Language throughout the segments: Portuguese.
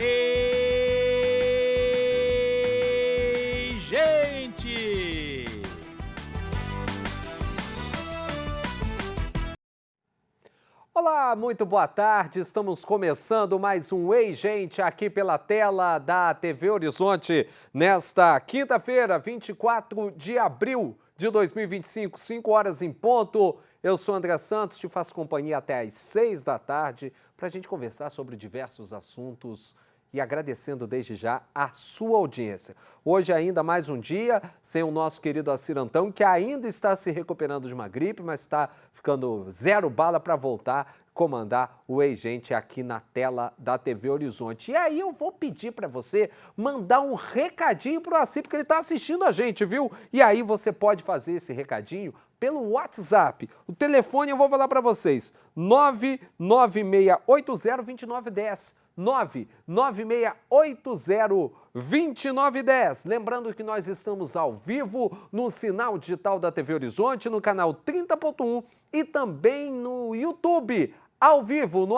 Ei, gente! Olá, muito boa tarde. Estamos começando mais um Ei, gente, aqui pela tela da TV Horizonte, nesta quinta-feira, 24 de abril de 2025, 5 horas em ponto. Eu sou André Santos, te faço companhia até às 6 da tarde para a gente conversar sobre diversos assuntos e agradecendo desde já a sua audiência. Hoje ainda mais um dia sem o nosso querido Acirantão, que ainda está se recuperando de uma gripe, mas está ficando zero bala para voltar a comandar o Ei Gente aqui na tela da TV Horizonte. E aí eu vou pedir para você mandar um recadinho para o Acir, porque ele está assistindo a gente, viu? E aí você pode fazer esse recadinho pelo WhatsApp. O telefone eu vou falar para vocês, 996802910. 996802910. Lembrando que nós estamos ao vivo no sinal digital da TV Horizonte, no canal 30.1 e também no YouTube, ao vivo no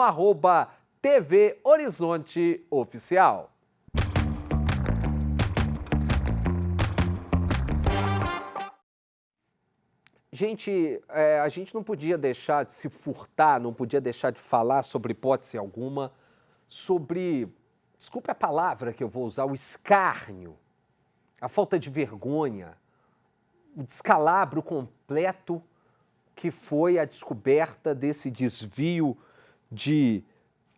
@TV Horizonte Oficial. Gente, a gente não podia deixar de se furtar, não podia deixar de falar sobre hipótese alguma, sobre, desculpe a palavra que eu vou usar, o escárnio, a falta de vergonha, o descalabro completo que foi a descoberta desse desvio de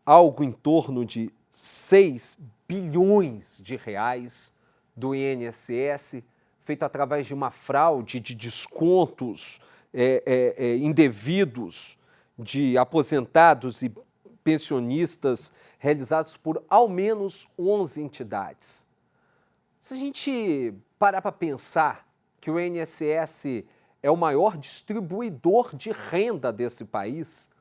algo em torno de 6 bilhões de reais do INSS, feito através de uma fraude de descontos indevidos de aposentados e pensionistas realizados por ao menos 11 entidades. Se a gente parar para pensar que o INSS é o maior distribuidor de renda desse país,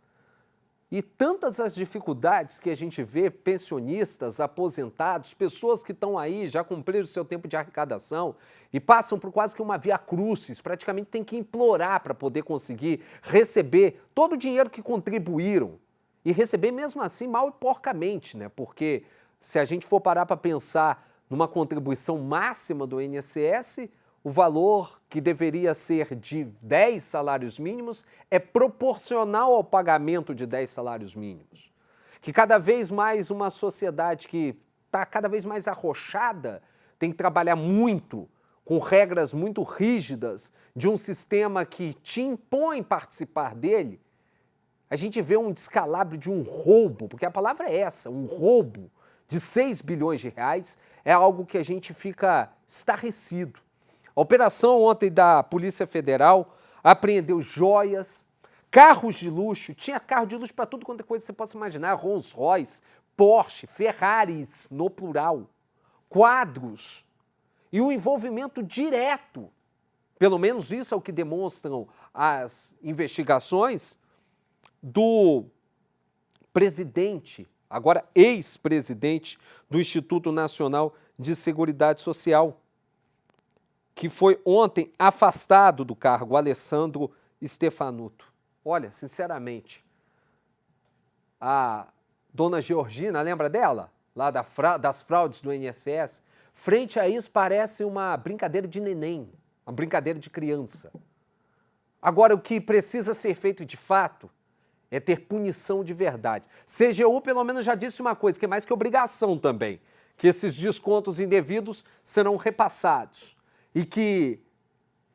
e tantas as dificuldades que a gente vê, pensionistas, aposentados, pessoas que estão aí, já cumpriram o seu tempo de arrecadação e passam por quase que uma via crucis, praticamente tem que implorar para poder conseguir receber todo o dinheiro que contribuíram. E receber mesmo assim mal e porcamente, né? Porque se a gente for parar para pensar numa contribuição máxima do INSS, o valor que deveria ser de 10 salários mínimos é proporcional ao pagamento de 10 salários mínimos. Que cada vez mais uma sociedade que está cada vez mais arrochada tem que trabalhar muito, com regras muito rígidas, de um sistema que te impõe participar dele. A gente vê um descalabro de um roubo, porque a palavra é essa, um roubo de 6 bilhões de reais é algo que a gente fica estarrecido. A operação ontem da Polícia Federal apreendeu joias, carros de luxo, tinha carro de luxo para tudo quanto é coisa que você possa imaginar, Rolls Royce, Porsche, Ferraris, no plural, quadros e o envolvimento direto, pelo menos isso é o que demonstram as investigações, do presidente, agora ex-presidente do Instituto Nacional de Seguridade Social, que foi ontem afastado do cargo, Alessandro Stefanuto. Olha, sinceramente, a dona Georgina, lembra dela? Lá das fraudes do INSS? Frente a isso parece uma brincadeira de neném, uma brincadeira de criança. Agora, o que precisa ser feito de fato é ter punição de verdade. CGU, pelo menos, já disse uma coisa, que é mais que obrigação também, que esses descontos indevidos serão repassados e que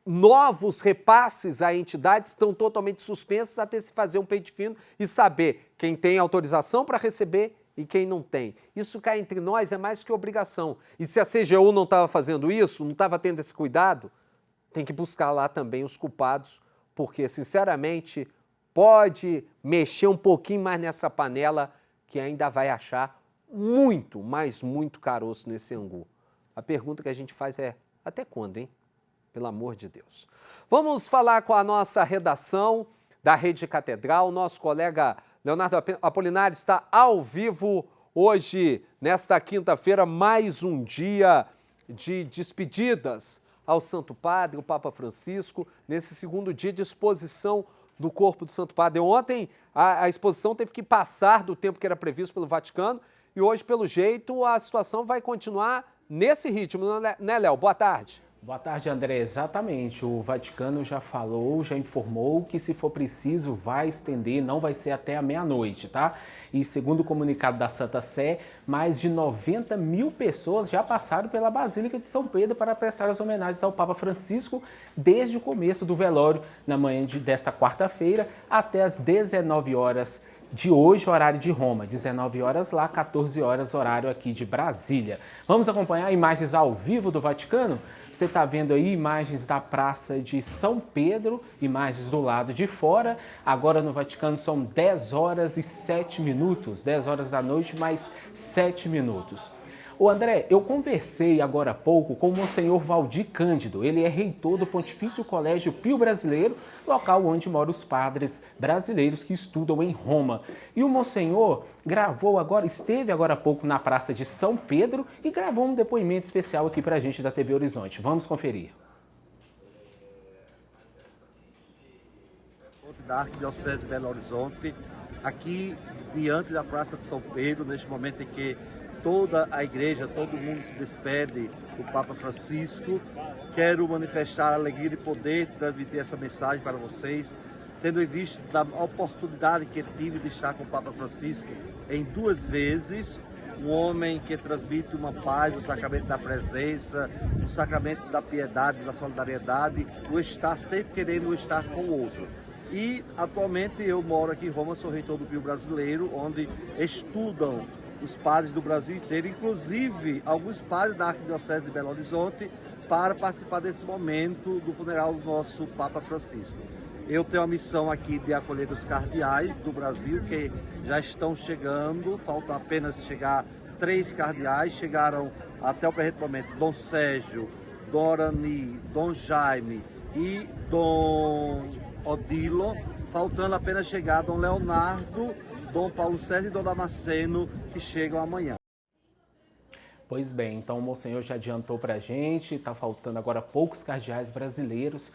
novos repasses a entidades estão totalmente suspensos até se fazer um pente fino e saber quem tem autorização para receber e quem não tem. Isso cá entre nós é mais que obrigação. E se a CGU não estava fazendo isso, não estava tendo esse cuidado, tem que buscar lá também os culpados, porque, sinceramente, pode mexer um pouquinho mais nessa panela que ainda vai achar muito, mas muito caroço nesse angu. A pergunta que a gente faz é, até quando, hein? Pelo amor de Deus. Vamos falar com a nossa redação da Rede Catedral. Nosso colega Leonardo Apolinário está ao vivo hoje, nesta quinta-feira, mais um dia de despedidas ao Santo Padre, o Papa Francisco, nesse segundo dia de exposição do corpo do Santo Padre. Ontem a exposição teve que passar do tempo que era previsto pelo Vaticano e hoje, pelo jeito, a situação vai continuar nesse ritmo, né, Léo? Boa tarde. Boa tarde, André. Exatamente. O Vaticano já falou, já informou que, se for preciso, vai estender, não vai ser até a meia-noite, tá? E segundo o comunicado da Santa Sé, mais de 90 mil pessoas já passaram pela Basílica de São Pedro para prestar as homenagens ao Papa Francisco desde o começo do velório, na manhã desta quarta-feira, até às 19 horas de hoje, horário de Roma, 19 horas lá, 14 horas, horário aqui de Brasília. Vamos acompanhar imagens ao vivo do Vaticano? Você está vendo aí imagens da Praça de São Pedro, imagens do lado de fora. Agora no Vaticano são 10 horas e 7 minutos, 10 horas da noite mais 7 minutos. Ô André, eu conversei agora há pouco com o Monsenhor Valdir Cândido. Ele é reitor do Pontifício Colégio Pio Brasileiro, local onde moram os padres brasileiros que estudam em Roma. E o Monsenhor esteve agora há pouco na Praça de São Pedro e gravou um depoimento especial aqui para a gente da TV Horizonte. Vamos conferir. Da Arquidiocese de Belo Horizonte, aqui diante da Praça de São Pedro, neste momento em que toda a igreja, todo mundo se despede do Papa Francisco. Quero manifestar a alegria de poder transmitir essa mensagem para vocês, tendo em vista da oportunidade que tive de estar com o Papa Francisco em 2 vezes, um homem que transmite uma paz, o sacramento da presença, o sacramento da piedade, da solidariedade, o estar sempre querendo estar com o outro. E atualmente eu moro aqui em Roma, sou reitor do Pio Brasileiro, onde estudam os padres do Brasil inteiro, inclusive alguns padres da Arquidiocese de Belo Horizonte, para participar desse momento do funeral do nosso Papa Francisco. Eu tenho a missão aqui de acolher os cardeais do Brasil, que já estão chegando, faltam apenas chegar 3 cardeais, chegaram até o presente momento Dom Sérgio, Dom Arani, Dom Jaime e Dom Odilo, faltando apenas chegar Dom Leonardo, Dom Paulo César e Dom Damasceno, que chegam amanhã. Pois bem, então o Monsenhor já adiantou para a gente, está faltando agora poucos cardeais brasileiros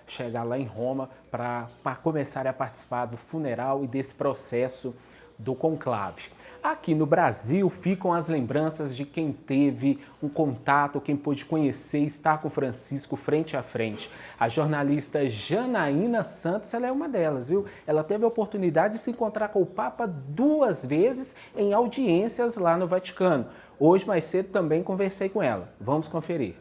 chegar lá em Roma para começar a participar do funeral e desse processo do conclave. Aqui no Brasil ficam as lembranças de quem teve um contato, quem pôde conhecer e estar com Francisco frente a frente. A jornalista Janaína Santos, ela é uma delas, viu? Ela teve a oportunidade de se encontrar com o Papa 2 vezes em audiências lá no Vaticano. Hoje, mais cedo, também conversei com ela. Vamos conferir.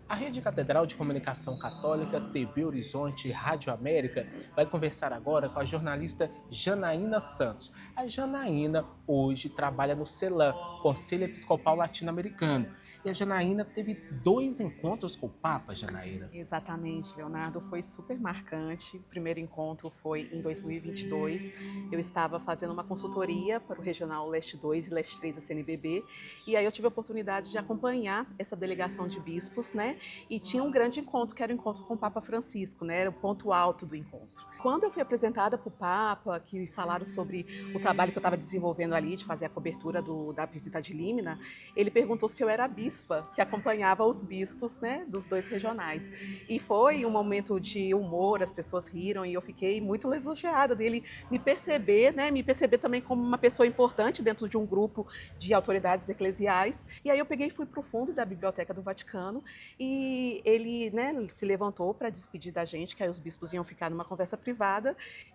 A Rede Catedral de Comunicação Católica, TV Horizonte e Rádio América vai conversar agora com a jornalista Janaína Santos. A Janaína hoje trabalha no CELAM, Conselho Episcopal Latino-Americano. E a Janaína teve 2 encontros com o Papa, Janaína. Exatamente, Leonardo, foi super marcante. O primeiro encontro foi em 2022. Eu estava fazendo uma consultoria para o Regional Leste 2 e Leste 3 da CNBB. E aí eu tive a oportunidade de acompanhar essa delegação de bispos, né? E tinha um grande encontro, que era o encontro com o Papa Francisco, né? Era o ponto alto do encontro. Quando eu fui apresentada para o Papa, que falaram sobre o trabalho que eu estava desenvolvendo ali, de fazer a cobertura da visita de Límina, ele perguntou se eu era a bispa, que acompanhava os bispos, né, dos 2 regionais. E foi um momento de humor, as pessoas riram e eu fiquei muito lisonjeada dele me perceber, né, me perceber também como uma pessoa importante dentro de um grupo de autoridades eclesiais. E aí eu peguei e fui para o fundo da Biblioteca do Vaticano e ele, né, se levantou para despedir da gente, que aí os bispos iam ficar numa conversa privada.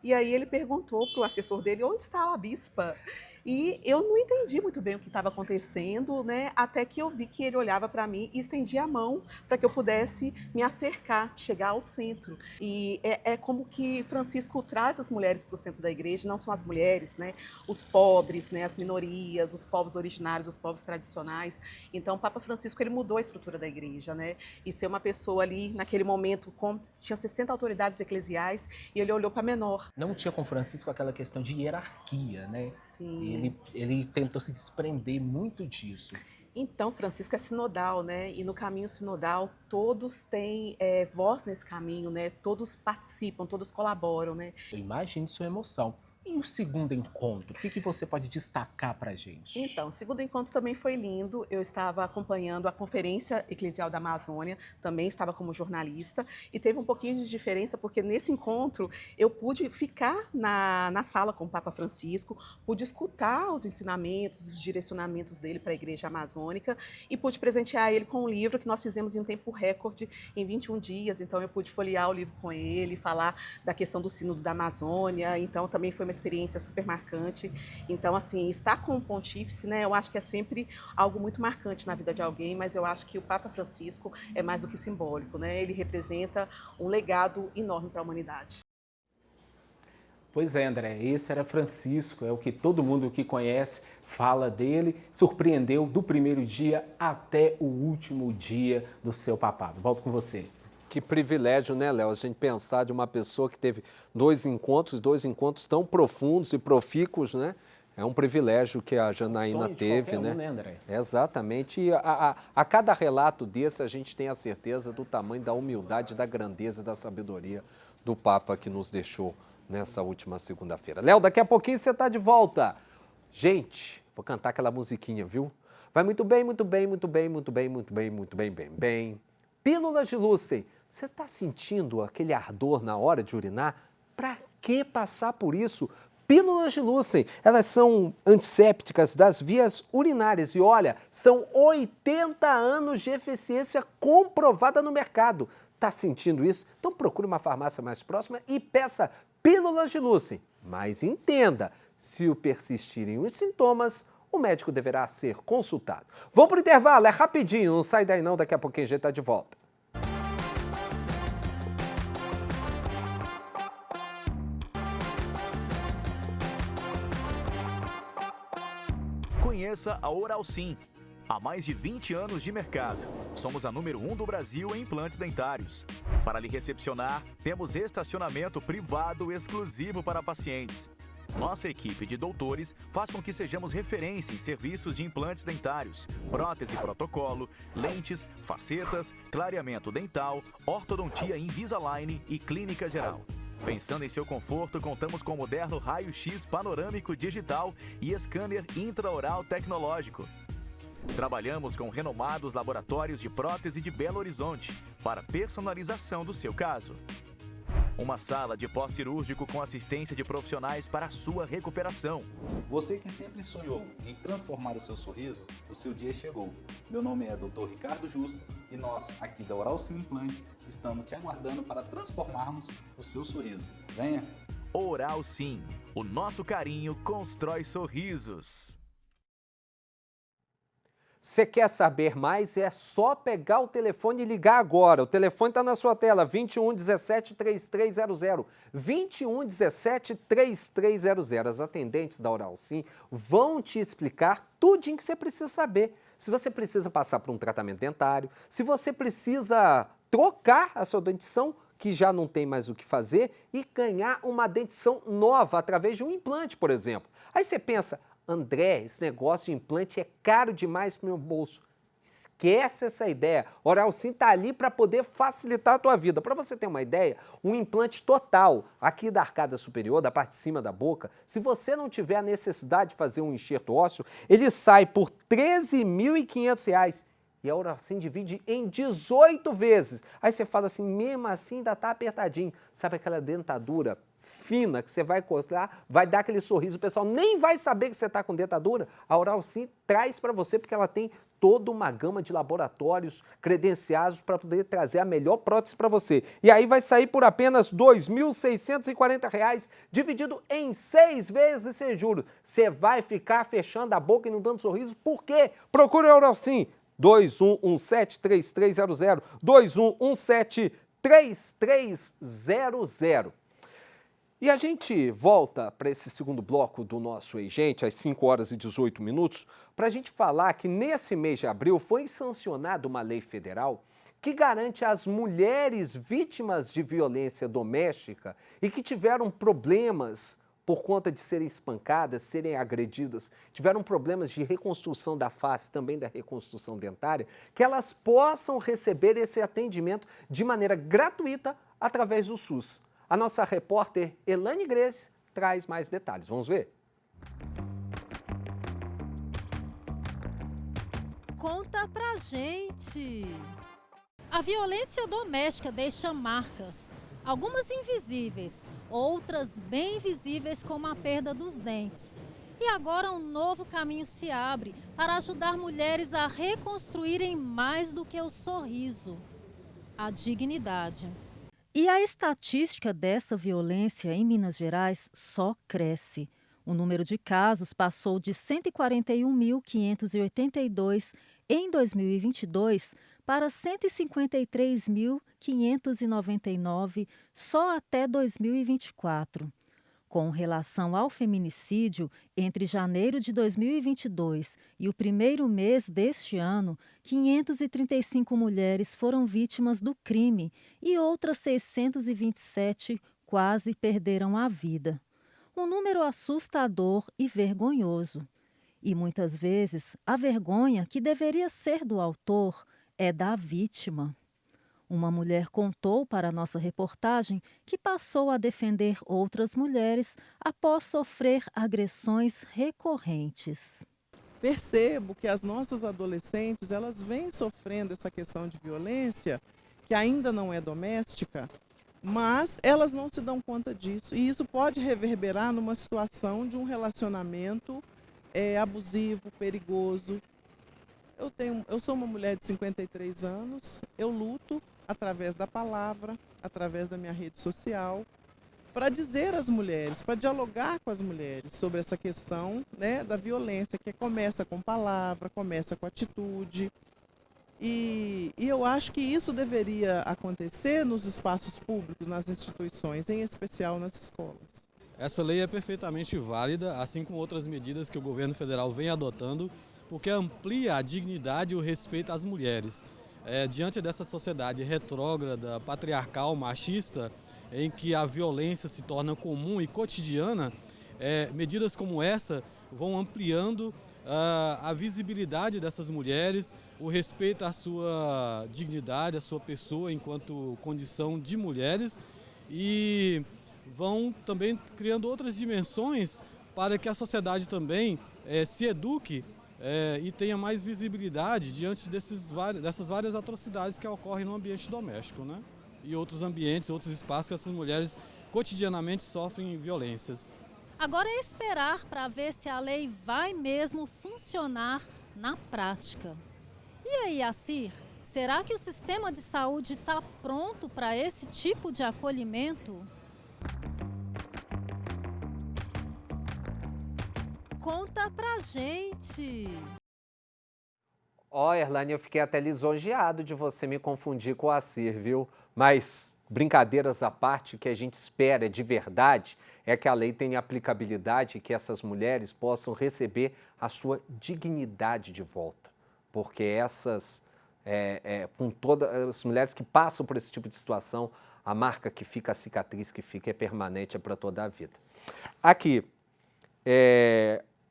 E aí ele perguntou para o assessor dele onde está a bispa. E eu não entendi muito bem o que estava acontecendo, né? Até que eu vi que ele olhava para mim e estendia a mão para que eu pudesse me acercar, chegar ao centro. E é como que Francisco traz as mulheres para o centro da igreja, não são as mulheres, né? Os pobres, né? As minorias, os povos originários, os povos tradicionais. Então, o Papa Francisco, ele mudou a estrutura da igreja, né? E ser uma pessoa ali, naquele momento, tinha 60 autoridades eclesiais e ele olhou para menor. Não tinha com Francisco aquela questão de hierarquia, né? Sim. Ele tentou se desprender muito disso. Então, Francisco é sinodal, né? E no caminho sinodal, todos têm voz nesse caminho, né? Todos participam, todos colaboram, né? Eu imagino sua emoção. E o segundo encontro, o que você pode destacar para a gente? Então, o segundo encontro também foi lindo. Eu estava acompanhando a Conferência Eclesial da Amazônia, também estava como jornalista, e teve um pouquinho de diferença, porque nesse encontro eu pude ficar na sala com o Papa Francisco, pude escutar os ensinamentos, os direcionamentos dele para a Igreja Amazônica, e pude presentear ele com um livro que nós fizemos em um tempo recorde, em 21 dias. Então, eu pude folhear o livro com ele, falar da questão do Sínodo da Amazônia. Então, também foi uma experiência super marcante. Então, assim, estar com o pontífice, né, eu acho que é sempre algo muito marcante na vida de alguém, mas eu acho que o Papa Francisco é mais do que simbólico, né? Ele representa um legado enorme para a humanidade. Pois é, André, esse era Francisco, é o que todo mundo que conhece fala dele, surpreendeu do primeiro dia até o último dia do seu papado. Volto com você. Que privilégio, né, Léo? A gente pensar de uma pessoa que teve dois encontros tão profundos e profícuos, né? É um privilégio que a Janaína teve, né? André? Exatamente. E a cada relato desse, a gente tem a certeza do tamanho da humildade, da grandeza e da sabedoria do Papa que nos deixou nessa última segunda-feira. Léo, daqui a pouquinho você está de volta. Gente, vou cantar aquela musiquinha, viu? Vai muito bem, muito bem, muito bem, muito bem, muito bem, muito bem, bem, bem. Pílulas de Lúcen. Você está sentindo aquele ardor na hora de urinar? Para que passar por isso? Pílulas de Lúcen, elas são antissépticas das vias urinárias e olha, são 80 anos de eficiência comprovada no mercado. Está sentindo isso? Então procure uma farmácia mais próxima e peça Pílulas de Lúcen. Mas entenda, se persistirem os sintomas, o médico deverá ser consultado. Vamos para o intervalo, é rapidinho, não sai daí não, daqui a pouquinho a gente está de volta. Conheça a Oral Sim. Há mais de 20 anos de mercado. Somos a número 1 do Brasil em implantes dentários. Para lhe recepcionar, temos estacionamento privado exclusivo para pacientes. Nossa equipe de doutores faz com que sejamos referência em serviços de implantes dentários, prótese protocolo, lentes, facetas, clareamento dental, ortodontia Invisalign e clínica geral. Pensando em seu conforto, contamos com o moderno raio-x panorâmico digital e scanner intraoral tecnológico. Trabalhamos com renomados laboratórios de prótese de Belo Horizonte para personalização do seu caso. Uma sala de pós-cirúrgico com assistência de profissionais para a sua recuperação. Você que sempre sonhou em transformar o seu sorriso, o seu dia chegou. Meu nome é Dr. Ricardo Justo e nós, aqui da Oral Sim Implantes, estamos te aguardando para transformarmos o seu sorriso. Venha! Oral Sim, o nosso carinho constrói sorrisos. Você quer saber mais? É só pegar o telefone e ligar agora. O telefone está na sua tela, 21 17 3300. 21 17 3300. As atendentes da Oral Sim vão te explicar tudinho que você precisa saber. Se você precisa passar por um tratamento dentário, se você precisa trocar a sua dentição, que já não tem mais o que fazer, e ganhar uma dentição nova através de um implante, por exemplo. Aí você pensa, André, esse negócio de implante é caro demais para o meu bolso. Esquece essa ideia. Oral Sim está ali para poder facilitar a tua vida. Para você ter uma ideia, um implante total aqui da arcada superior, da parte de cima da boca, se você não tiver a necessidade de fazer um enxerto ósseo, ele sai por R$ 13.500. E a Oral Sim divide em 18 vezes. Aí você fala assim, mesmo assim ainda está apertadinho. Sabe aquela dentadura fina que você vai cortar, vai dar aquele sorriso, o pessoal nem vai saber que você está com dentadura? A Oral Sim traz para você porque ela tem toda uma gama de laboratórios credenciados para poder trazer a melhor prótese para você. E aí vai sair por apenas R$ 2.640, dividido em 6 vezes sem juros. Você vai ficar fechando a boca e não dando sorriso, por quê? Procure a Oral Sim. 2117-3300, 2117-3300. E a gente volta para esse segundo bloco do nosso Ei Gente, às 5 horas e 18 minutos, para a gente falar que nesse mês de abril foi sancionada uma lei federal que garante às mulheres vítimas de violência doméstica e que tiveram problemas por conta de serem espancadas, serem agredidas, tiveram problemas de reconstrução da face, também da reconstrução dentária, que elas possam receber esse atendimento de maneira gratuita através do SUS. A nossa repórter Elane Grace traz mais detalhes. Vamos ver? Conta pra gente! A violência doméstica deixa marcas, algumas invisíveis, outras bem visíveis, como a perda dos dentes. E agora um novo caminho se abre para ajudar mulheres a reconstruírem mais do que o sorriso, a dignidade. E a estatística dessa violência em Minas Gerais só cresce. O número de casos passou de 141.582 em 2022 para 153.599 só até 2024. Com relação ao feminicídio, entre janeiro de 2022 e o primeiro mês deste ano, 535 mulheres foram vítimas do crime e outras 627 quase perderam a vida. Um número assustador e vergonhoso. E muitas vezes a vergonha que deveria ser do autor é da vítima. Uma mulher contou para a nossa reportagem que passou a defender outras mulheres após sofrer agressões recorrentes. Percebo que as nossas adolescentes, elas vêm sofrendo essa questão de violência, que ainda não é doméstica, mas elas não se dão conta disso. E isso pode reverberar numa situação de um relacionamento abusivo, perigoso. Eu sou uma mulher de 53 anos, eu luto através da palavra, através da minha rede social, para dizer às mulheres, para dialogar com as mulheres sobre essa questão, né, da violência, que começa com palavra, começa com atitude. E eu acho que isso deveria acontecer nos espaços públicos, nas instituições, em especial nas escolas. Essa lei é perfeitamente válida, assim como outras medidas que o governo federal vem adotando, porque amplia a dignidade e o respeito às mulheres. Diante dessa sociedade retrógrada, patriarcal, machista, em que a violência se torna comum e cotidiana, medidas como essa vão ampliando a visibilidade dessas mulheres, o respeito à sua dignidade, à sua pessoa enquanto condição de mulheres, e vão também criando outras dimensões para que a sociedade também se eduque e tenha mais visibilidade diante dessas várias atrocidades que ocorrem no ambiente doméstico, né? E outros ambientes, outros espaços que essas mulheres cotidianamente sofrem violências. Agora é esperar para ver se a lei vai mesmo funcionar na prática. E aí, Assir, será que o sistema de saúde está pronto para esse tipo de acolhimento? Conta pra gente! Ó, Erlane, eu fiquei até lisonjeado de você me confundir com o Assir, viu? Mas, brincadeiras à parte, o que a gente espera de verdade é que a lei tenha aplicabilidade e que essas mulheres possam receber a sua dignidade de volta. Porque essas, com todas as mulheres que passam por esse tipo de situação, a marca que fica, a cicatriz que fica é permanente, é para toda a vida. Aqui,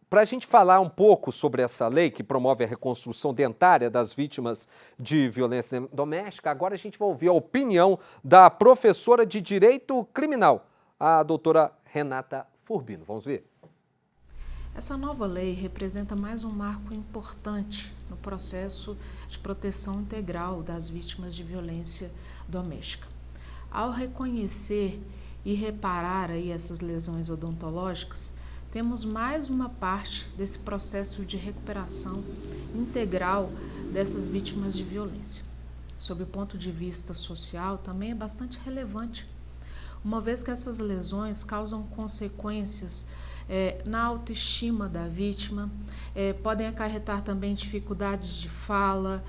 para a gente falar um pouco sobre essa lei que promove a reconstrução dentária das vítimas de violência doméstica, agora a gente vai ouvir a opinião da professora de Direito Criminal, a doutora Renata Furbino. Vamos ver? Essa nova lei representa mais um marco importante no processo de proteção integral das vítimas de violência doméstica. Ao reconhecer e reparar aí essas lesões odontológicas, temos mais uma parte desse processo de recuperação integral dessas vítimas de violência. Sob o ponto de vista social, também é bastante relevante, uma vez que essas lesões causam consequências na autoestima da vítima, podem acarretar também dificuldades de fala,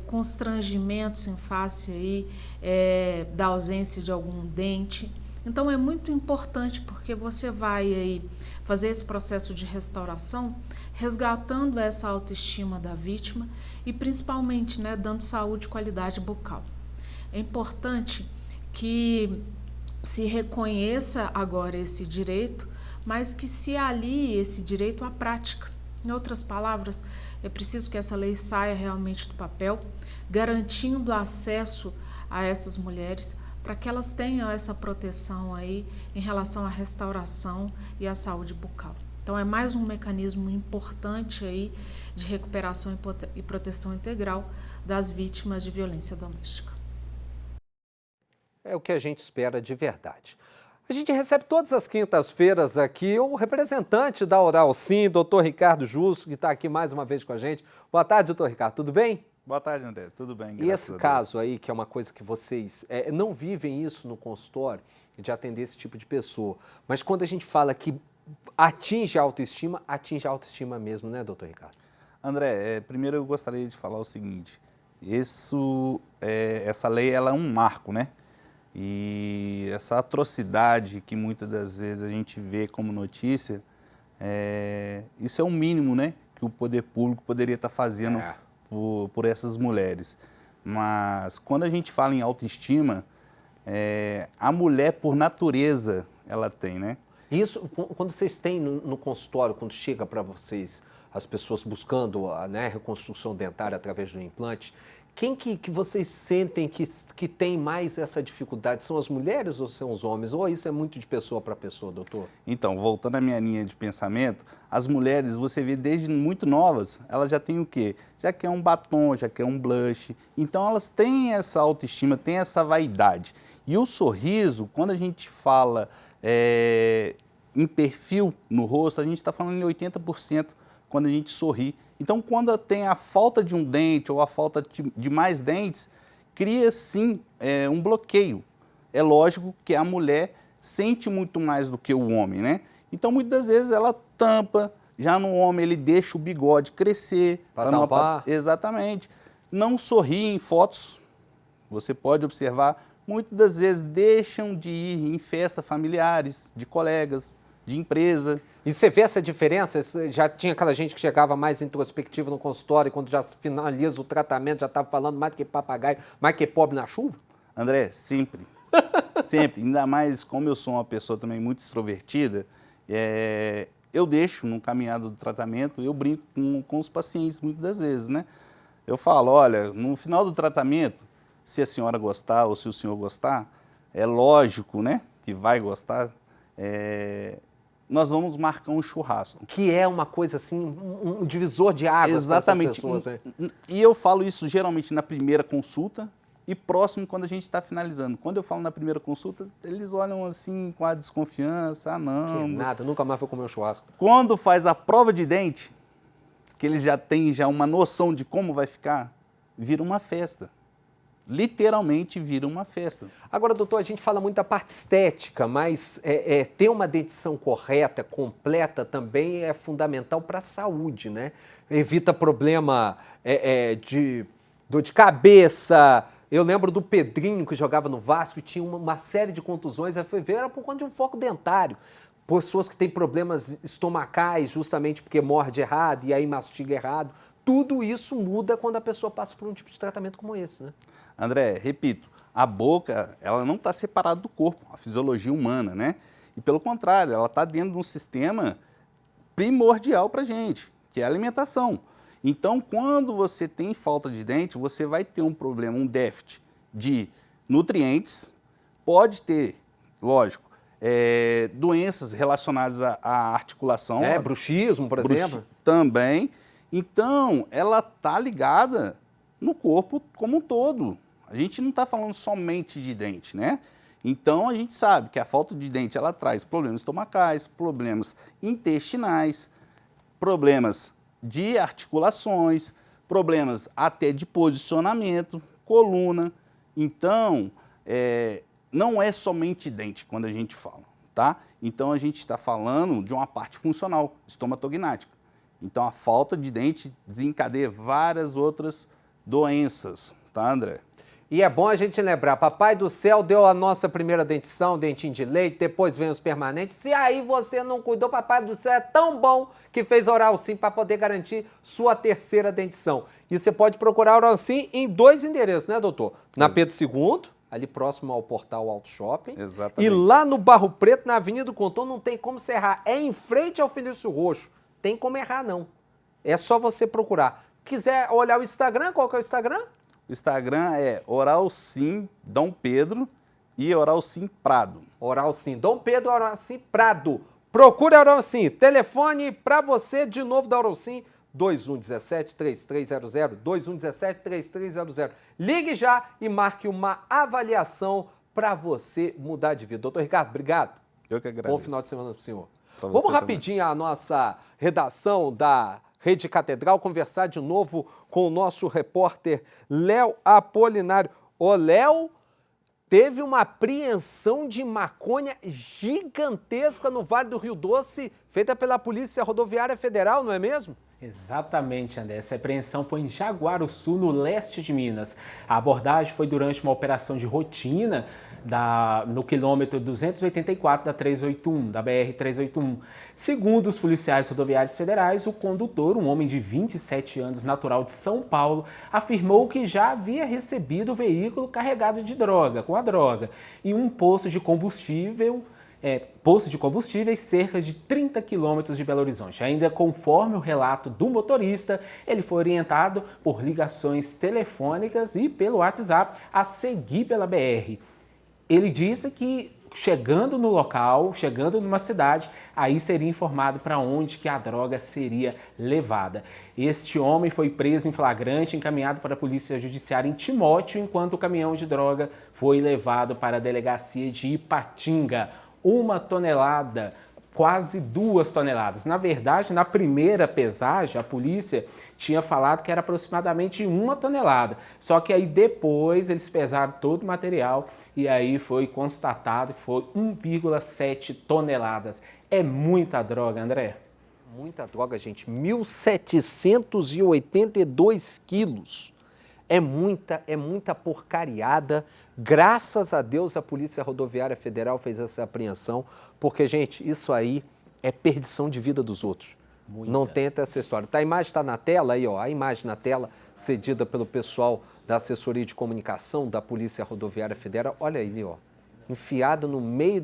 constrangimentos em face aí, da ausência de algum dente. Então é muito importante porque você vai aí fazer esse processo de restauração, resgatando essa autoestima da vítima e principalmente, né, dando saúde e qualidade bucal. É importante que se reconheça agora esse direito, mas que se alie esse direito à prática. Em outras palavras, é preciso que essa lei saia realmente do papel, garantindo acesso a essas mulheres para que elas tenham essa proteção aí em relação à restauração e à saúde bucal. Então é mais um mecanismo importante aí de recuperação e proteção integral das vítimas de violência doméstica. É o que a gente espera de verdade. A gente recebe todas as quintas-feiras aqui o representante da Oral Sim, doutor Ricardo Justo, que está aqui mais uma vez com a gente. Boa tarde, doutor Ricardo, tudo bem? Boa tarde, André. Tudo bem? E esse caso aí, que é uma coisa que vocês não vivem isso no consultório, de atender esse tipo de pessoa, mas quando a gente fala que atinge a autoestima mesmo, né, doutor Ricardo? André, primeiro eu gostaria de falar o seguinte, essa lei ela é um marco, né? E essa atrocidade que muitas das vezes a gente vê como notícia, isso é o mínimo, né, que o poder público poderia estar fazendo por essas mulheres. Mas quando a gente fala em autoestima, a mulher por natureza ela tem, né? Isso, quando vocês têm no consultório, quando chega para vocês as pessoas buscando a reconstrução dentária através do implante, quem que vocês sentem que tem mais essa dificuldade? São as mulheres ou são os homens? Ou isso é muito de pessoa para pessoa, doutor? Então, voltando à minha linha de pensamento, as mulheres, você vê desde muito novas, elas já têm o quê? Já quer um batom, já quer um blush. Então, elas têm essa autoestima, têm essa vaidade. E o sorriso, quando a gente fala em perfil no rosto, a gente está falando em 80% quando a gente sorri. Então, quando tem a falta de um dente ou a falta de mais dentes, cria sim um bloqueio. É lógico que a mulher sente muito mais do que o homem, né? Então, muitas vezes ela tampa, já no homem ele deixa o bigode crescer. Para tampar? Exatamente. Não sorri em fotos, você pode observar, muitas das vezes deixam de ir em festas familiares, de colegas, de empresa. E você vê essa diferença? Já tinha aquela gente que chegava mais introspectiva no consultório e quando já finaliza o tratamento já estava falando mais do que papagaio, mais que pobre na chuva? André, sempre. Sempre. Ainda mais como eu sou uma pessoa também muito extrovertida, eu deixo no caminhado do tratamento, eu brinco com os pacientes muitas das vezes, né? Eu falo, olha, no final do tratamento, se a senhora gostar ou se o senhor gostar, é lógico, né, que vai gostar, nós vamos marcar um churrasco. Que é uma coisa assim, um divisor de águas. Exatamente. Para essas pessoas, né? E eu falo isso geralmente na primeira consulta e próximo quando a gente está finalizando. Quando eu falo na primeira consulta, eles olham assim com a desconfiança, não. Que nada, nunca mais vou comer um churrasco. Quando faz a prova de dente, que eles já têm uma noção de como vai ficar, vira uma festa. Literalmente vira uma festa. Agora, doutor, a gente fala muito da parte estética, mas ter uma dentição correta, completa, também é fundamental para a saúde, né? Evita problema de dor de cabeça. Eu lembro do Pedrinho, que jogava no Vasco e tinha uma série de contusões, aí foi ver, era por conta de um foco dentário. Pessoas que têm problemas estomacais, justamente porque morde errado e aí mastiga errado. Tudo isso muda quando a pessoa passa por um tipo de tratamento como esse, né? André, repito, a boca, ela não está separada do corpo, a fisiologia humana, né? E pelo contrário, ela está dentro de um sistema primordial para a gente, que é a alimentação. Então, quando você tem falta de dente, você vai ter um problema, um déficit de nutrientes, pode ter, lógico, doenças relacionadas à articulação. Bruxismo, por exemplo. Também. Então, ela está ligada no corpo como um todo. A gente não está falando somente de dente, né? Então, a gente sabe que a falta de dente, ela traz problemas estomacais, problemas intestinais, problemas de articulações, problemas até de posicionamento, coluna. Então, não é somente dente quando a gente fala, tá? Então, a gente está falando de uma parte funcional, estomatognática. Então, a falta de dente desencadeia várias outras doenças, tá, André? E é bom a gente lembrar, Papai do Céu deu a nossa primeira dentição, dentinho de leite, depois vem os permanentes, e aí você não cuidou, Papai do Céu é tão bom que fez Oral Sim para poder garantir sua terceira dentição. E você pode procurar Oral Sim em 2 endereços, né, doutor? Na Pedro II, ali próximo ao Portal Auto Shopping. Exatamente. E lá no Barro Preto, na Avenida do Contorno, não tem como você errar. É em frente ao Felício Roxo. Tem como errar, não. É só você procurar. Quiser olhar o Instagram, qual que é o Instagram? O Instagram é Oral Sim Dom Pedro e Oral Sim Prado. Oral Sim, Dom Pedro, Oral Sim Prado. Procure a Oral Sim. Telefone para você de novo da Oral Sim, 2117-3300, 2117-3300. Ligue já e marque uma avaliação para você mudar de vida. Doutor Ricardo, obrigado. Eu que agradeço. Bom final de semana para o senhor. Vamos rapidinho à nossa redação da Rede Catedral conversar de novo com o nosso repórter Léo Apolinário. Ô, Léo, teve uma apreensão de maconha gigantesca no Vale do Rio Doce, feita pela Polícia Rodoviária Federal, não é mesmo? Exatamente, André. Essa apreensão foi em Jaguaruçu, no leste de Minas. A abordagem foi durante uma operação de rotina no quilômetro 284 da 381, da BR-381. Segundo os policiais rodoviários federais, o condutor, um homem de 27 anos, natural de São Paulo, afirmou que já havia recebido o veículo carregado de droga, com a droga, e um posto de combustíveis cerca de 30 quilômetros de Belo Horizonte. Ainda conforme o relato do motorista, ele foi orientado por ligações telefônicas e pelo WhatsApp a seguir pela BR. Ele disse que chegando no local, chegando numa cidade, aí seria informado para onde que a droga seria levada. Este homem foi preso em flagrante, encaminhado para a Polícia Judiciária em Timóteo, enquanto o caminhão de droga foi levado para a delegacia de Ipatinga. 1 tonelada, quase 2 toneladas. Na verdade, na primeira pesagem, a polícia tinha falado que era aproximadamente 1 tonelada. Só que aí depois eles pesaram todo o material e aí foi constatado que foi 1,7 toneladas. É muita droga, André. Muita droga, gente. 1.782 quilos. É muita porcariada. Graças a Deus a Polícia Rodoviária Federal fez essa apreensão, porque, gente, isso aí é perdição de vida dos outros. Muita. Não tenta essa história. A imagem está na tela aí, ó, a imagem na tela, cedida pelo pessoal da Assessoria de Comunicação da Polícia Rodoviária Federal. Olha aí, ó, enfiada no meio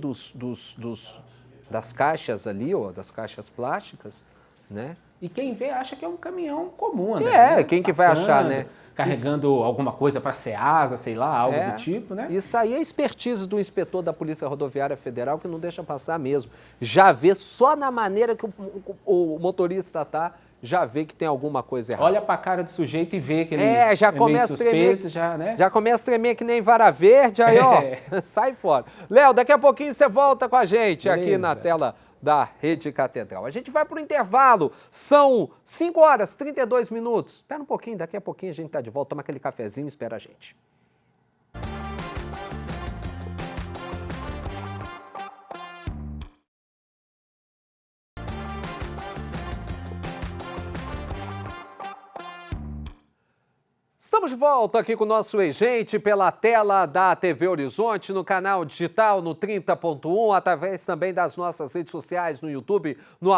das caixas ali, ó, das caixas plásticas, né? E quem vê acha que é um caminhão comum, André. Quem que vai achar, né? Carregando alguma coisa para Ceasa, sei lá, algo do tipo, né? Isso aí é expertise do inspetor da Polícia Rodoviária Federal que não deixa passar mesmo. Já vê só na maneira que o motorista tá, já vê que tem alguma coisa errada. Olha para a cara do sujeito e vê que ele já começa a tremer, né? Já começa a tremer que nem vara verde, aí ó, sai fora. Léo, daqui a pouquinho você volta com a gente. Beleza. Aqui na tela da Rede Catedral. A gente vai para o intervalo, são 5 horas e 32 minutos. Espera um pouquinho, daqui a pouquinho a gente está de volta, toma aquele cafezinho e espera a gente. Estamos de volta aqui com o nosso Gente pela tela da TV Horizonte, no canal digital, no 30.1, através também das nossas redes sociais, no YouTube, no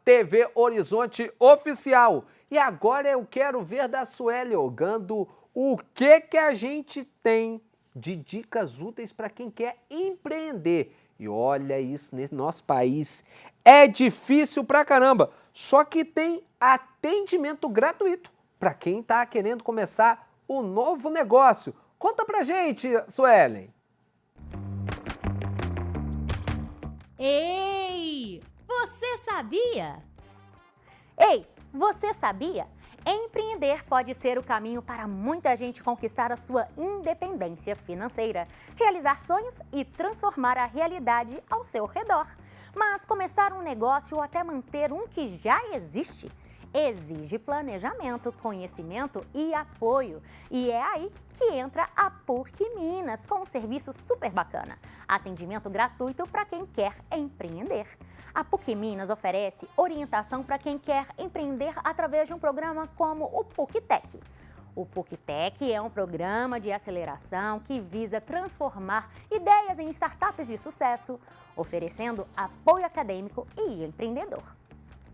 @TV Horizonte Oficial. E agora eu quero ver da Sueli Ogando o que a gente tem de dicas úteis para quem quer empreender. E olha isso, nesse nosso país é difícil pra caramba, só que tem atendimento gratuito para quem está querendo começar um novo negócio. Conta pra gente, Suelen. Ei, você sabia? Ei, você sabia? Empreender pode ser o caminho para muita gente conquistar a sua independência financeira, realizar sonhos e transformar a realidade ao seu redor. Mas começar um negócio ou até manter um que já existe exige planejamento, conhecimento e apoio. E é aí que entra a PUC Minas, com um serviço super bacana. Atendimento gratuito para quem quer empreender. A PUC Minas oferece orientação para quem quer empreender através de um programa como o PUC-Tech. O PUC-Tech é um programa de aceleração que visa transformar ideias em startups de sucesso, oferecendo apoio acadêmico e empreendedor.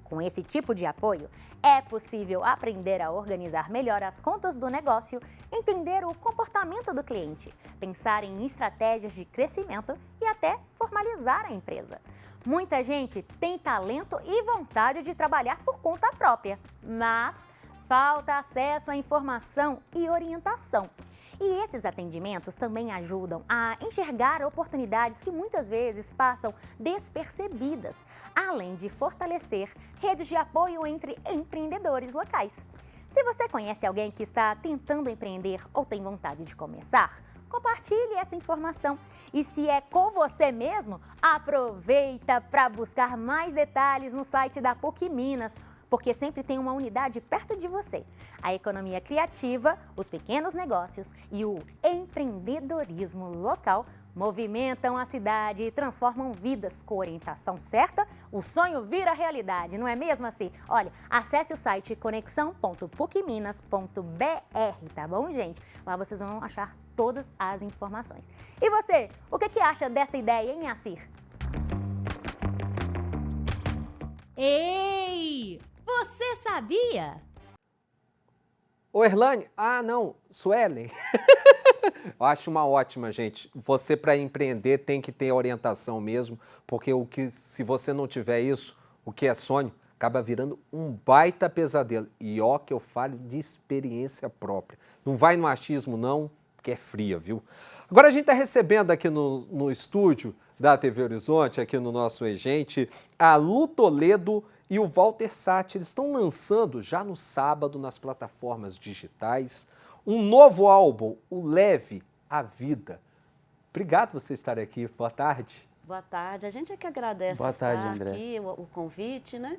Com esse tipo de apoio, é possível aprender a organizar melhor as contas do negócio, entender o comportamento do cliente, pensar em estratégias de crescimento e até formalizar a empresa. Muita gente tem talento e vontade de trabalhar por conta própria, mas falta acesso à informação e orientação. E esses atendimentos também ajudam a enxergar oportunidades que muitas vezes passam despercebidas, além de fortalecer redes de apoio entre empreendedores locais. Se você conhece alguém que está tentando empreender ou tem vontade de começar, compartilhe essa informação. E se é com você mesmo, aproveita para buscar mais detalhes no site da PUC Minas, porque sempre tem uma unidade perto de você. A economia criativa, os pequenos negócios e o empreendedorismo local movimentam a cidade e transformam vidas. Com orientação certa, o sonho vira realidade, não é mesmo assim? Olha, acesse o site conexão.pucminas.br, tá bom, gente? Lá vocês vão achar todas as informações. E você, o que acha dessa ideia, hein, Acir? Ei! Você sabia? Ô, Erlane, não, Suelen. Eu acho uma ótima, gente. Você, para empreender, tem que ter orientação mesmo, porque se você não tiver isso, o que é sonho, acaba virando um baita pesadelo. E ó, que eu falo de experiência própria. Não vai no achismo, não, porque é fria, viu? Agora a gente está recebendo aqui no estúdio da TV Horizonte, aqui no nosso Egente, a Lu Toledo e o Walter Satti. Eles estão lançando já no sábado nas plataformas digitais um novo álbum, o Leve a Vida. Obrigado por você estar aqui. Boa tarde. Boa tarde. A gente é que agradece aqui o convite, né?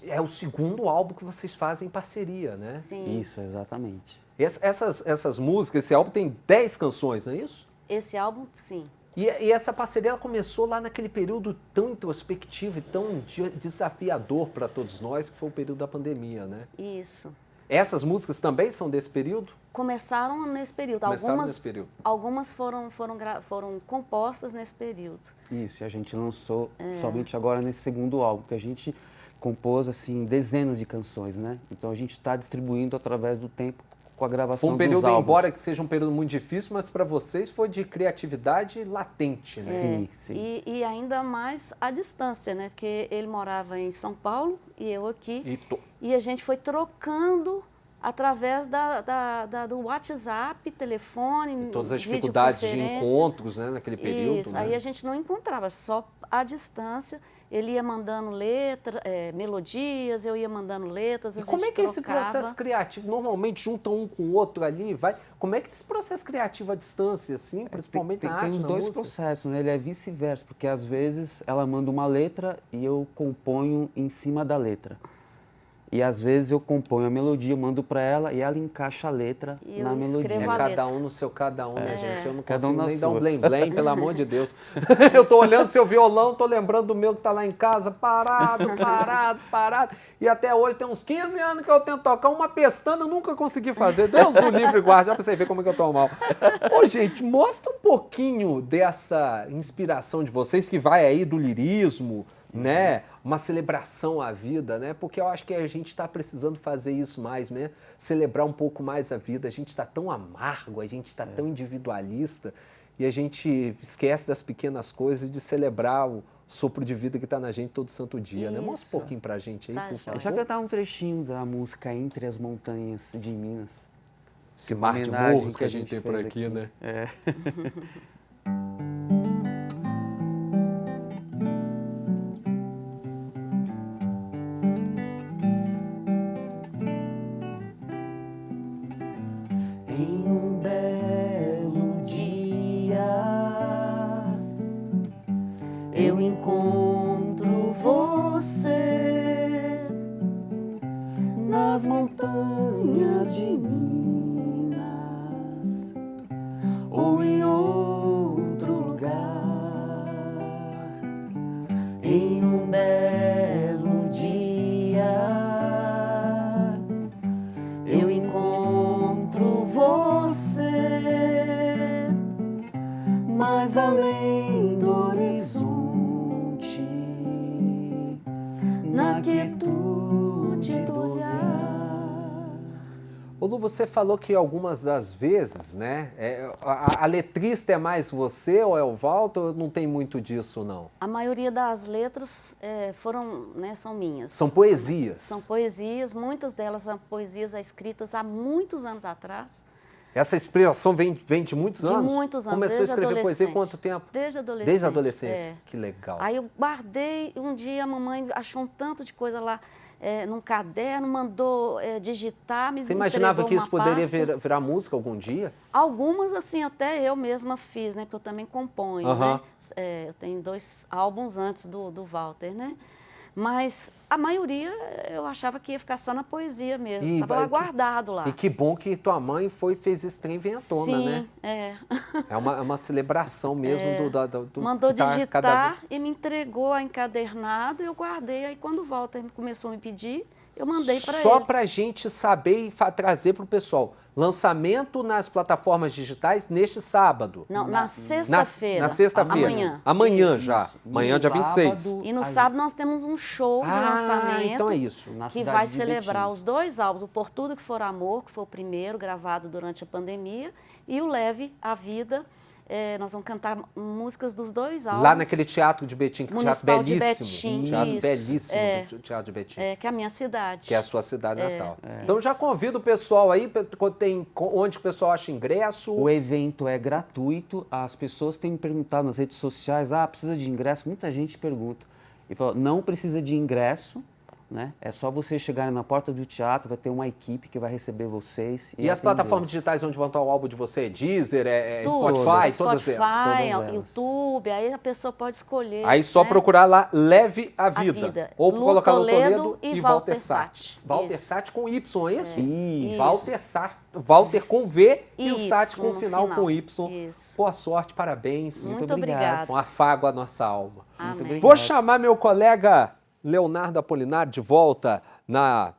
É o segundo álbum que vocês fazem em parceria, né? Sim. Isso, exatamente. Essas músicas, esse álbum tem 10 canções, não é isso? Esse álbum, sim. E essa parceria ela começou lá naquele período tão introspectivo e tão desafiador para todos nós, que foi o período da pandemia, né? Isso. Essas músicas também são desse período? Começaram nesse período. Algumas foram compostas nesse período. Isso, e a gente lançou somente agora nesse segundo álbum, que a gente compôs assim dezenas de canções, né? Então a gente está distribuindo através do tempo com a gravação dos álbuns. Foi um período, embora que seja um período muito difícil, mas para vocês foi de criatividade latente, né? Sim, sim. E ainda mais à distância, né? Porque ele morava em São Paulo e eu aqui. E a gente foi trocando através do WhatsApp, telefone, e todas as dificuldades de encontros, né, naquele período. Isso, né? Aí a gente não encontrava, só à distância. Ele ia mandando melodias, eu ia mandando letras, e como é que é esse processo criativo? Normalmente juntam um com o outro ali, como é que é esse processo criativo à distância, assim, principalmente na arte, tem os dois processos, né? Ele é vice-versa, porque às vezes ela manda uma letra e eu componho em cima da letra. E às vezes eu componho a melodia, eu mando para ela e ela encaixa a letra na melodia. Cada um no seu cada um, né, gente? Eu não consigo nem dar um blém-blém, pelo amor de Deus. Eu tô olhando seu violão, tô lembrando do meu que tá lá em casa, parado. E até hoje tem uns 15 anos que eu tento tocar uma pestana, eu nunca consegui fazer. Deus o livre guarde, já pra você ver como é que eu tô mal. Ô, gente, mostra um pouquinho dessa inspiração de vocês, que vai aí do lirismo, né? Uma celebração à vida, né? Porque eu acho que a gente está precisando fazer isso mais, né? Celebrar um pouco mais a vida. A gente está tão amargo, a gente está tão individualista e a gente esquece das pequenas coisas de celebrar o sopro de vida que está na gente todo santo dia, né? Mostra um pouquinho pra gente aí, por favor. Deixa eu cantar um trechinho da música Entre as Montanhas de Minas. Esse mar de morros que a gente tem por aqui, né? É. Eu encontro você nas montanhas de Minas ou em outro lugar. Em um belo dia eu encontro você, mas além do horizonte, na quietude do olhar. Ô Lu, você falou que algumas das vezes, né, a letrista é mais você ou é o Walter, ou não tem muito disso, não? A maioria das letras são minhas. São poesias? São poesias, muitas delas são poesias escritas há muitos anos atrás, Essa inspiração vem de muitos anos? De muitos anos. Começou a escrever poesia há quanto tempo? Desde a adolescência. Desde a adolescência. É. Que legal. Aí eu guardei, um dia a mamãe achou um tanto de coisa lá num caderno, mandou digitar, me Você imaginava que isso poderia pasta. virar música algum dia? Algumas, assim, até eu mesma fiz, né? Porque eu também componho, né? Eu tenho 2 álbuns antes do Walter, né? Mas a maioria eu achava que ia ficar só na poesia mesmo. Estava lá guardado lá. E que bom que tua mãe fez esse trem inventona, né? Sim, é. É uma celebração mesmo do Mandou digitar e me entregou a encadernado e eu guardei. Aí quando o Walter começou a me pedir, eu mandei para ele. Só para a gente saber e trazer para o pessoal. Lançamento nas plataformas digitais neste sábado. Não, na sexta-feira. Na sexta-feira. Amanhã. Amanhã Isso. já. Amanhã, dia 26. E no sábado nós temos um show de lançamento. Então é isso. Que vai celebrar os 2 álbuns. O Por Tudo Que For Amor, que foi o primeiro gravado durante a pandemia, e o Leve a Vida. Nós vamos cantar músicas dos 2 álbuns. Lá naquele teatro de Betim, que teatro belíssimo. Betim, teatro belíssimo do Teatro de Betim. Que é a minha cidade. Que é a sua cidade natal. Então já convido o pessoal aí, onde o pessoal acha ingresso. O evento é gratuito, as pessoas têm me perguntado nas redes sociais, precisa de ingresso? Muita gente pergunta. E fala, não precisa de ingresso, né? É só vocês chegarem na porta do teatro, vai ter uma equipe que vai receber vocês. E as plataformas digitais onde vão estar o álbum de você? Deezer, Spotify, todas essas? Spotify, YouTube, aí a pessoa pode escolher. Aí só procurar lá Leve a Vida. Ou colocar no Toledo e Walter Satti. Walter Satti com Y, é isso? Isso. Walter com V e o Y Satti com no final com Y. Isso. Boa sorte, parabéns. Muito obrigada. Um afago à nossa alma. Amém. Vou chamar meu colega Leonardo Apolinário de volta na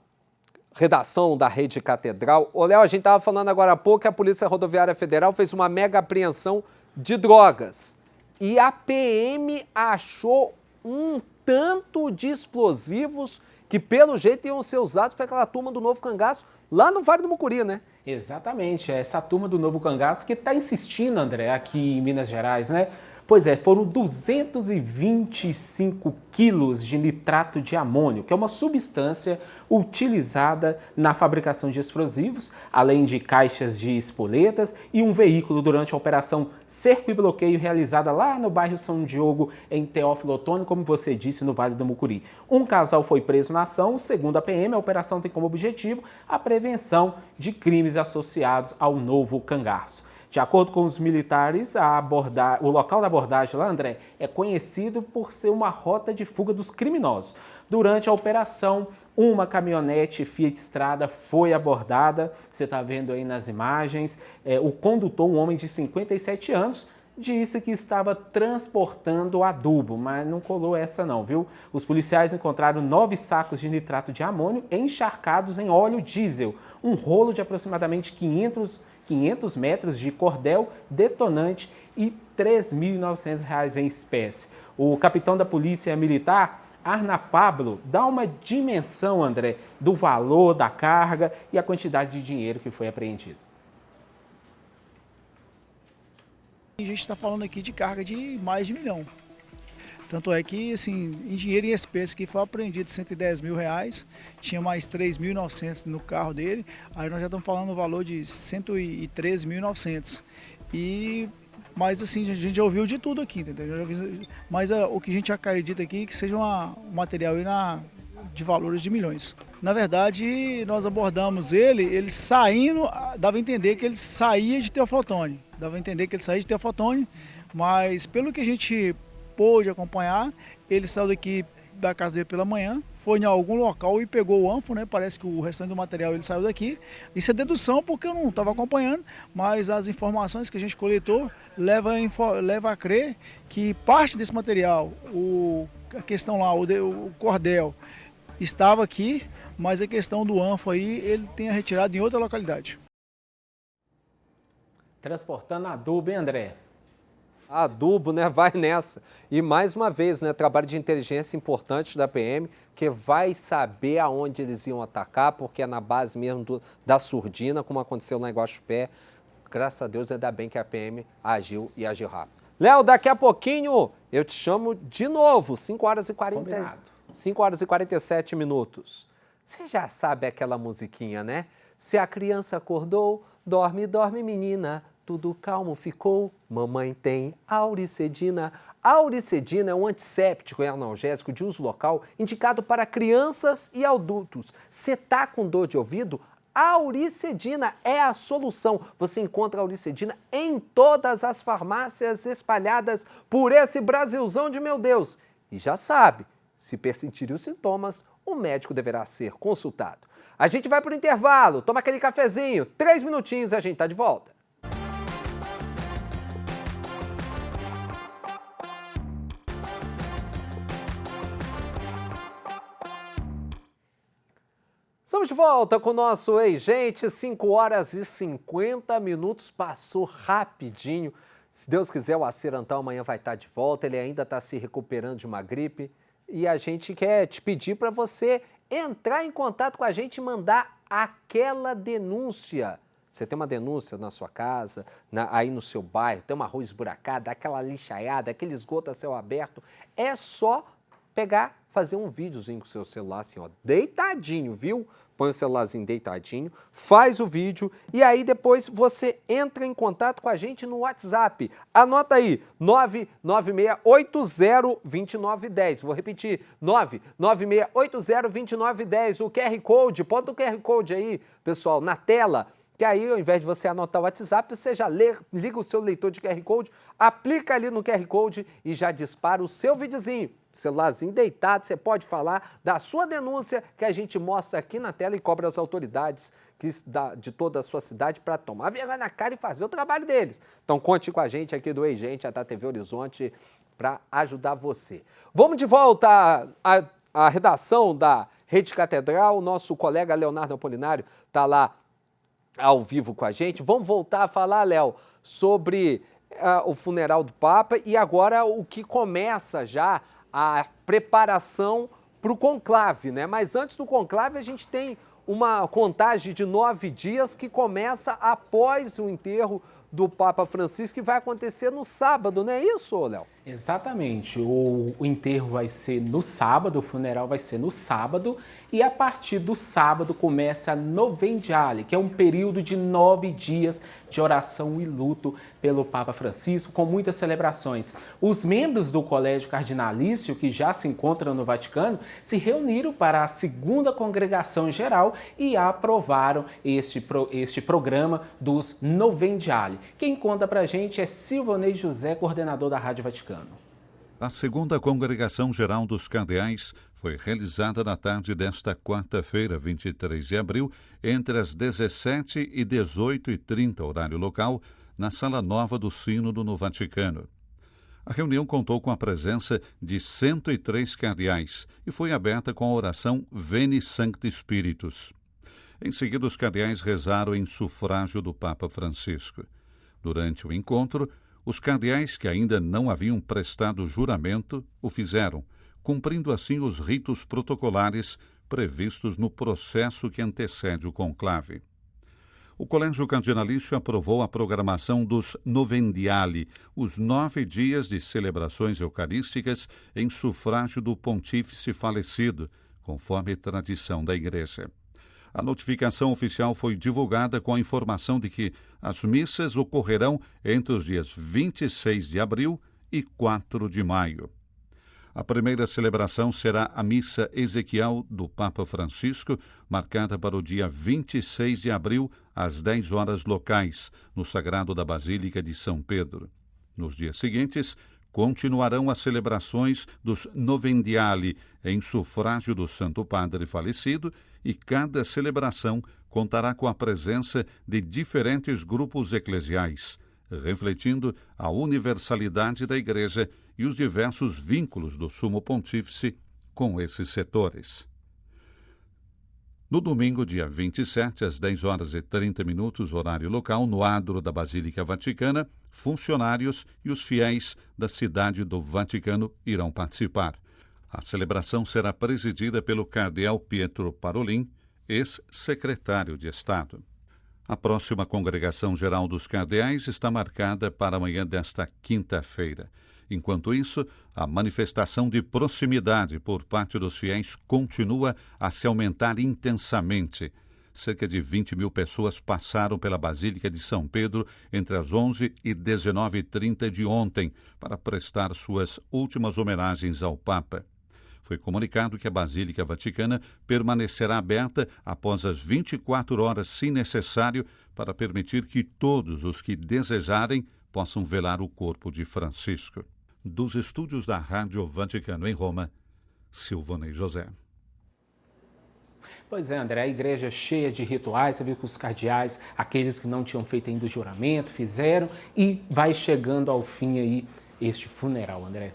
redação da Rede Catedral. Ô, Léo, a gente estava falando agora há pouco que a Polícia Rodoviária Federal fez uma mega apreensão de drogas. E a PM achou um tanto de explosivos que, pelo jeito, iam ser usados para aquela turma do Novo Cangaço lá no Vale do Mucuri, né? Exatamente, essa turma do Novo Cangaço que está insistindo, André, aqui em Minas Gerais, né? Pois é, foram 225 quilos de nitrato de amônio, que é uma substância utilizada na fabricação de explosivos, além de caixas de espoletas e um veículo durante a operação Cerco e Bloqueio realizada lá no bairro São Diogo, em Teófilo Otoni, como você disse, no Vale do Mucuri. Um casal foi preso na ação. Segundo a PM, a operação tem como objetivo a prevenção de crimes associados ao Novo Cangaço. De acordo com os militares, o local da abordagem lá, André, é conhecido por ser uma rota de fuga dos criminosos. Durante a operação, uma caminhonete Fiat Strada foi abordada, você está vendo aí nas imagens. O condutor, um homem de 57 anos, disse que estava transportando adubo, mas não colou essa não, viu? Os policiais encontraram 9 sacos de nitrato de amônio encharcados em óleo diesel, um rolo de aproximadamente 500 metros de cordel detonante e R$ 3.900 em espécie. O capitão da Polícia Militar, Arna Pablo, dá uma dimensão, André, do valor da carga e a quantidade de dinheiro que foi apreendido. A gente está falando aqui de carga de mais de 1 milhão. Tanto é que, assim, em dinheiro em espécie que foi apreendido R$110 mil, tinha mais 3.900 no carro dele, aí nós já estamos falando no valor de 113.900. Mas assim, a gente já ouviu de tudo aqui, entendeu? Mas o que a gente acredita aqui é que seja um material aí de valores de milhões. Na verdade, nós abordamos ele saindo, dava a entender que ele saía de Teófilo Otoni. Mas pelo que a gente pôde acompanhar, ele saiu daqui da casa dele pela manhã, foi em algum local e pegou o ânforo, né? Parece que o restante do material ele saiu daqui. Isso é dedução porque eu não estava acompanhando, mas as informações que a gente coletou leva a crer que parte desse material, a questão lá, o cordel, estava aqui, mas a questão do ânforo aí, ele tenha retirado em outra localidade. Transportando adubo, hein, André? Adubo, né? Vai nessa. E mais uma vez, né? Trabalho de inteligência importante da PM, que vai saber aonde eles iam atacar, porque é na base mesmo da surdina, como aconteceu lá em Guaxupé. Graças a Deus, ainda bem que a PM agiu e agiu rápido. Léo, daqui a pouquinho eu te chamo de novo, 5 horas e 47 minutos. Você já sabe aquela musiquinha, né? Se a criança acordou, dorme, dorme menina, tudo calmo ficou, mamãe tem auricedina. A auricedina é um antisséptico e analgésico de uso local indicado para crianças e adultos. Você tá com dor de ouvido? A auricedina é a solução. Você encontra a auricedina em todas as farmácias espalhadas por esse Brasilzão de meu Deus. E já sabe, se persistirem os sintomas, o médico deverá ser consultado. A gente vai para o intervalo, toma aquele cafezinho, 3 minutinhos e a gente tá de volta. Estamos de volta com o nosso Ei Gente, 5 horas e 50 minutos, passou rapidinho. Se Deus quiser, o Acer Antão amanhã vai estar de volta, ele ainda está se recuperando de uma gripe. E a gente quer te pedir para você entrar em contato com a gente e mandar aquela denúncia. Você tem uma denúncia na sua casa, aí no seu bairro, tem uma rua esburacada, aquela lixaiada, aquele esgoto a céu aberto, é só pegar, fazer um videozinho com o seu celular assim, ó, deitadinho, viu? Põe o celularzinho deitadinho, faz o vídeo e aí depois você entra em contato com a gente no WhatsApp. Anota aí, 996802910. Vou repetir, 996802910. O QR Code, bota o QR Code aí, pessoal, na tela. Que aí, ao invés de você anotar o WhatsApp, você já liga o seu leitor de QR Code, aplica ali no QR Code e já dispara o seu videozinho. Celularzinho deitado, você pode falar da sua denúncia que a gente mostra aqui na tela e cobra as autoridades de toda a sua cidade para tomar vergonha na cara e fazer o trabalho deles. Então conte com a gente aqui do Ei Gente, da TV Horizonte, para ajudar você. Vamos de volta à redação da Rede Catedral, nosso colega Leonardo Apolinário está lá ao vivo com a gente. Vamos voltar a falar, Léo, sobre o funeral do Papa e agora o que começa já a preparação para o conclave, né? Mas antes do conclave a gente tem uma contagem de 9 dias que começa após o enterro do Papa Francisco, que vai acontecer no sábado, não é isso, Léo? Exatamente, o enterro vai ser no sábado, o funeral vai ser no sábado e a partir do sábado começa a Novendiale, que é um período de 9 dias de oração e luto pelo Papa Francisco, com muitas celebrações. Os membros do Colégio Cardinalício, que já se encontram no Vaticano, se reuniram para a segunda congregação geral e aprovaram este programa dos Novendiale. Quem conta pra gente é Silvanei José, coordenador da Rádio Vaticano. A segunda Congregação Geral dos Cardeais foi realizada na tarde desta quarta-feira, 23 de abril, entre as 17 e 18h30, horário local, na Sala Nova do Sínodo, no Vaticano. A reunião contou com a presença de 103 cardeais e foi aberta com a oração Veni Sancti Spiritus. Em seguida, os cardeais rezaram em sufrágio do Papa Francisco. Durante o encontro, os cardeais que ainda não haviam prestado juramento o fizeram, cumprindo assim os ritos protocolares previstos no processo que antecede o conclave. O Colégio Cardinalício aprovou a programação dos Novendiale, os 9 dias de celebrações eucarísticas em sufrágio do pontífice falecido, conforme tradição da Igreja. A notificação oficial foi divulgada com a informação de que as missas ocorrerão entre os dias 26 de abril e 4 de maio. A primeira celebração será a Missa Ezequiel do Papa Francisco, marcada para o dia 26 de abril, às 10 horas locais, no Sagrado da Basílica de São Pedro. Nos dias seguintes, continuarão as celebrações dos Novendiale, em sufrágio do Santo Padre falecido, e cada celebração contará com a presença de diferentes grupos eclesiais, refletindo a universalidade da Igreja e os diversos vínculos do Sumo Pontífice com esses setores. No domingo, dia 27, às 10 horas e 30 minutos, horário local, no adro da Basílica Vaticana, funcionários e os fiéis da cidade do Vaticano irão participar. A celebração será presidida pelo cardeal Pietro Parolin, ex-secretário de Estado. A próxima Congregação Geral dos Cardeais está marcada para amanhã desta quinta-feira. Enquanto isso, a manifestação de proximidade por parte dos fiéis continua a se aumentar intensamente. cerca de 20 mil pessoas passaram pela Basílica de São Pedro entre as 11 e 19h30 de ontem para prestar suas últimas homenagens ao Papa. Foi comunicado que a Basílica Vaticana permanecerá aberta após as 24 horas, se necessário, para permitir que todos os que desejarem possam velar o corpo de Francisco. Dos estúdios da Rádio Vaticano em Roma, Silvonei José. Pois é, André, a igreja cheia de rituais, você viu que os cardeais, aqueles que não tinham feito ainda o juramento, fizeram, e vai chegando ao fim aí este funeral, André.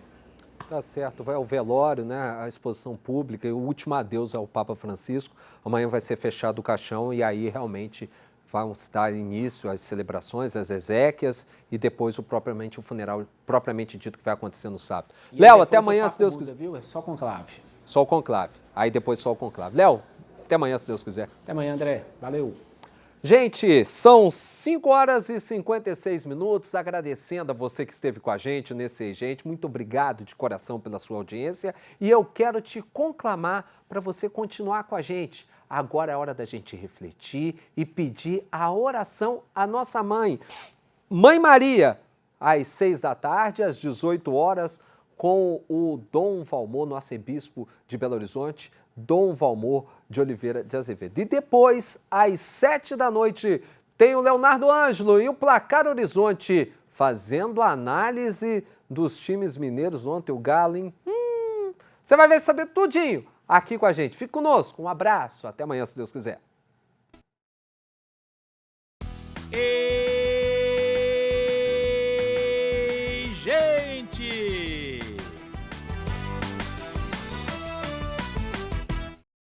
Tá certo, vai ao velório, né, a exposição pública e o último adeus ao Papa Francisco. Amanhã vai ser fechado o caixão e aí realmente vão dar início às celebrações, às exéquias e depois o funeral propriamente dito que vai acontecer no sábado. Léo, até amanhã, se Deus quiser. Viu? É só conclave. Só o conclave. Aí depois só o conclave. Léo, até amanhã, se Deus quiser. Até amanhã, André. Valeu. Gente, são 5 horas e 56 minutos, agradecendo a você que esteve com a gente nesse Gente, muito obrigado de coração pela sua audiência e eu quero te conclamar para você continuar com a gente. Agora é hora da gente refletir e pedir a oração à nossa mãe. Mãe Maria, às 6 da tarde, às 18 horas, com o Dom Valmor, no arcebispo de Belo Horizonte, Dom Valmor de Oliveira de Azevedo. E depois, às 7 da noite, tem o Leonardo Ângelo e o Placar Horizonte fazendo a análise dos times mineiros ontem, o Galo, hein? Você vai ver saber tudinho aqui com a gente. Fique conosco, um abraço, até amanhã, se Deus quiser.